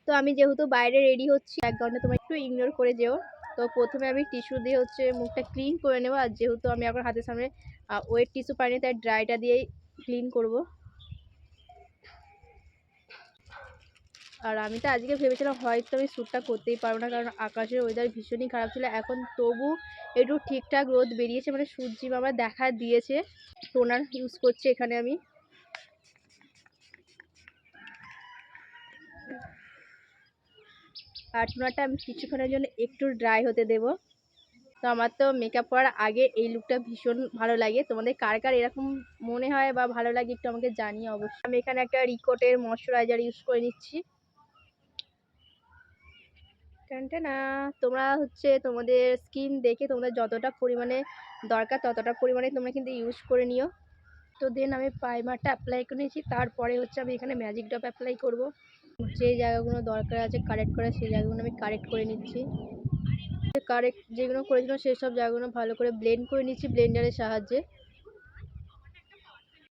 তো আমি যেহেতু বাইরে রেডি হচ্ছি, ব্যাকগ্রাউন্ডে তোমরা একটু ইগনোর করে যেও। তো প্রথমে আমি টিস্যু দিয়ে মুখটা ক্লিন করে নেবো। আর যেহেতু আমি এখন হাতের সামনে ওয়েট টিস্যু পাইনি, তাই ড্রাইটা দিয়েই ক্লিন করব। আর আমি তো আজকে ভেবেছিলাম হয়তো আমি শ্যুটটা করতেই পারবো না, কারণ আকাশের ওয়েদার ভীষণই খারাপ ছিল। এখন তবু একটু ঠিকঠাক রোদ বেরিয়েছে, মানে সূর্যি বাবা দেখা দিয়েছে। টোনার ইউজ করছি এখানে আমি। আর টোনারটা আমি কিছুক্ষণের জন্য একটু ড্রাই হতে দেব। তো আমার তো মেকআপ করার আগে এই লুকটা ভীষণ ভালো লাগে। তোমাদের কার কার এরকম মনে হয় বা ভালো লাগে একটু আমাকে জানিয়ে অবশ্যই। আমি এখানে একটা রিকোটের ময়শ্চারাইজার ইউজ করে নিচ্ছি। না, তোমরা তোমাদের স্কিন দেখে তোমাদের যতটা পরিমাণে দরকার ততটা পরিমাণে তোমরা কিন্তু ইউজ করে নিও। তো দেন আমি প্রাইমারটা অ্যাপ্লাই করে নিয়েছি। তারপরে আমি এখানে ম্যাজিক ড্রপ অ্যাপ্লাই করব। যে জায়গাগুলো দরকার আছে কারেক্ট করা, সেই জায়গাগুলো আমি কারেক্ট করে নিচ্ছি। কারেক্ট যেগুলো করেছিলাম সেই সব জায়গাগুলো ভালো করে ব্লেন্ড করে নিচ্ছি ব্লেন্ডারের সাহায্যে।